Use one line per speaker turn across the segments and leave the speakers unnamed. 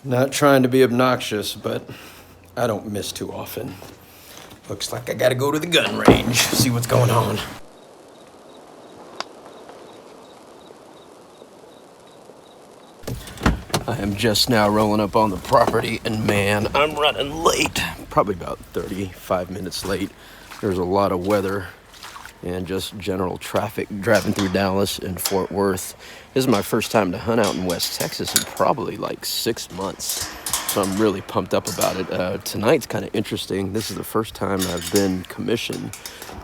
Not trying to be obnoxious, but I don't miss too often. Looks like I gotta go to the gun range, see what's going on. I am just now rolling up on the property, and man, I'm running late. Probably about 35 minutes late. There's a lot of weather and just general traffic driving through Dallas and Fort Worth. This is my first time to hunt out in West Texas in probably like 6 months. So I'm really pumped up about it. Tonight's kind of interesting. This is the first time I've been commissioned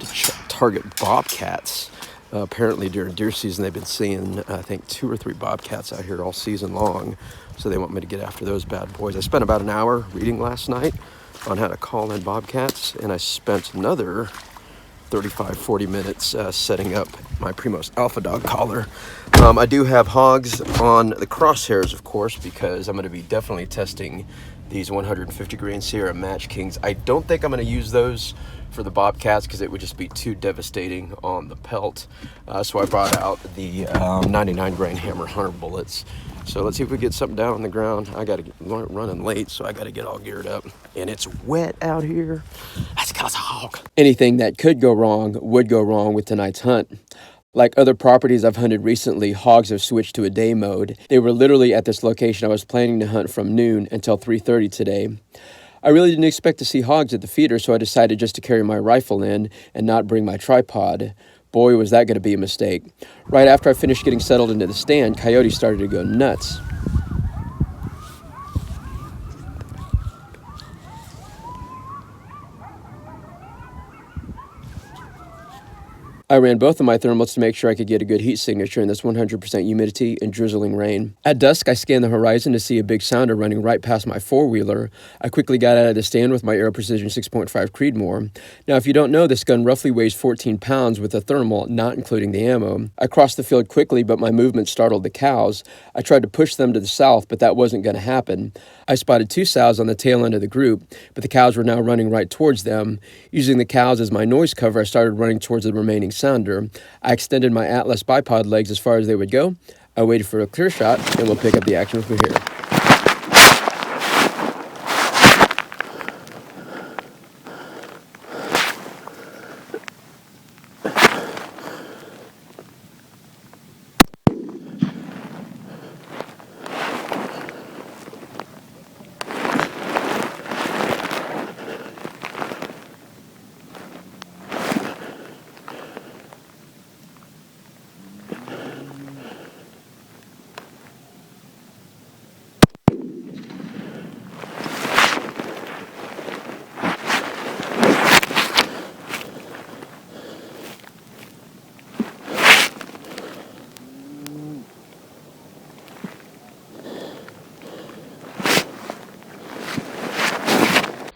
to target bobcats. Apparently during deer season, they've been seeing, I think, 2 or 3 bobcats out here all season long. So they want me to get after those bad boys. I spent about an hour reading last night on how to call in bobcats, and I spent another 35, 40 minutes setting up my Primos Alpha Dog collar. I do have Hogs on the crosshairs, of course, because I'm going to be definitely testing these 150 grain Sierra Match Kings. I don't think I'm going to use those for the bobcats because it would just be too devastating on the pelt. So I brought out the 99 grain Hammer Hunter bullets. So let's see if we get something down on the ground. I got to get running late, so I got to get all geared up. And it's wet out here. That's because of hog. Anything that could go wrong would go wrong with tonight's hunt. Like other properties I've hunted recently, hogs have switched to a day mode. They were literally at this location I was planning to hunt from noon until 3:30 today. I really didn't expect to see hogs at the feeder, so I decided just to carry my rifle in and not bring my tripod. Boy, was that going to be a mistake. Right after I finished getting settled into the stand, coyotes started to go nuts. I ran both of my thermals to make sure I could get a good heat signature in this 100% humidity and drizzling rain. At dusk, I scanned the horizon to see a big sounder running right past my four-wheeler. I quickly got out of the stand with my Aero Precision 6.5 Creedmoor. Now, if you don't know, this gun roughly weighs 14 pounds with a thermal, not including the ammo. I crossed the field quickly, but my movement startled the cows. I tried to push them to the south, but that wasn't going to happen. I spotted 2 sows on the tail end of the group, but the cows were now running right towards them. Using the cows as my noise cover, I started running towards the remaining sounder. I extended my Atlas bipod legs as far as they would go. I waited for a clear shot, and we'll pick up the action from here.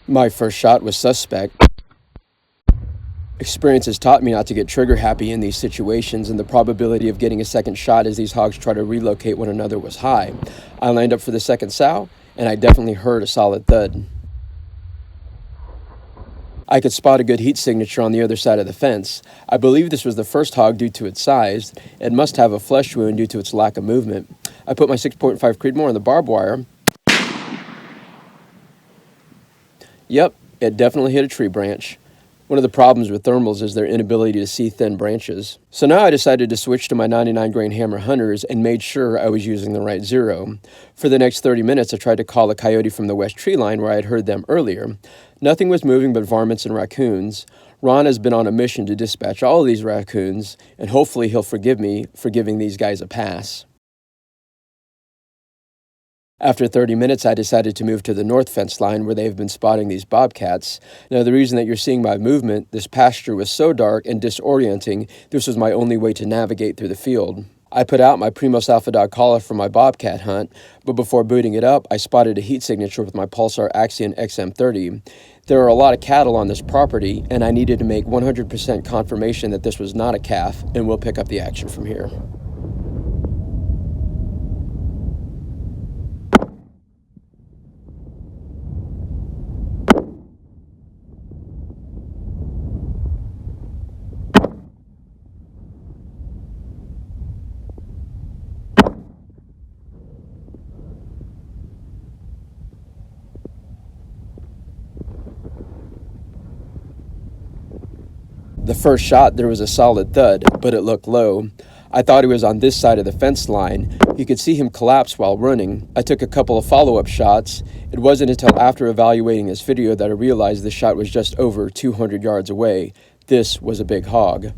My first shot was suspect. Experience has taught me not to get trigger happy in these situations, and the probability of getting a second shot as these hogs try to relocate one another was high. I lined up for the second sow, and I definitely heard a solid thud. I could spot a good heat signature on the other side of the fence. I believe this was the first hog due to its size. It must have a flesh wound due to its lack of movement. I put my 6.5 Creedmoor on the barbed wire. Yep, it definitely hit a tree branch. One of the problems with thermals is their inability to see thin branches. So now I decided to switch to my 99 grain Hammer Hunters and made sure I was using the right zero. For the next 30 minutes, I tried to call a coyote from the west tree line where I had heard them earlier. Nothing was moving but varmints and raccoons. Ron has been on a mission to dispatch all of these raccoons, and hopefully he'll forgive me for giving these guys a pass. After 30 minutes, I decided to move to the north fence line where they've been spotting these bobcats. Now, the reason that you're seeing my movement, this pasture was so dark and disorienting, this was my only way to navigate through the field. I put out my Primos Alpha Dog collar for my bobcat hunt, but before booting it up, I spotted a heat signature with my Pulsar Axion XM30. There are a lot of cattle on this property, and I needed to make 100% confirmation that this was not a calf, and we'll pick up the action from here. first shot, there was a solid thud, but it looked low. I thought he was on this side of the fence line. You could see him collapse while running. I took a couple of follow-up shots. It wasn't until after evaluating this video that I realized the shot was just over 200 yards away. This was a big hog.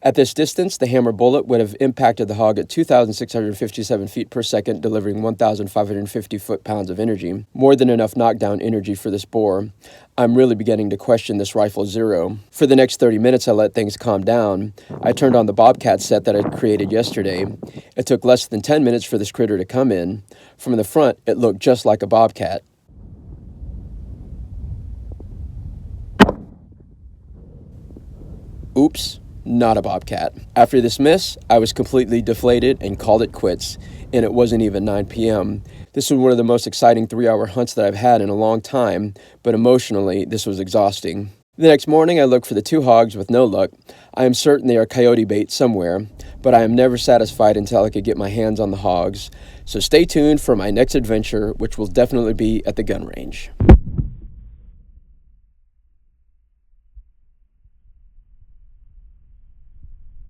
At this distance, the hammer bullet would have impacted the hog at 2,657 feet per second, delivering 1,550 foot-pounds of energy, more than enough knockdown energy for this boar. I'm really beginning to question this rifle zero. For the next 30 minutes, I let things calm down. I turned on the Bobcat set that I created yesterday. It took less than 10 minutes for this critter to come in. From the front, it looked just like a Bobcat. Oops. Not a Bobcat. After this miss, I was completely deflated and called it quits, and it wasn't even 9 p.m. This was one of the most exciting 3-hour hunts that I've had in a long time, but emotionally, this was exhausting. The next morning, I looked for the 2 hogs with no luck. I am certain they are coyote bait somewhere, but I am never satisfied until I could get my hands on the hogs. So stay tuned for my next adventure, which will definitely be at the gun range.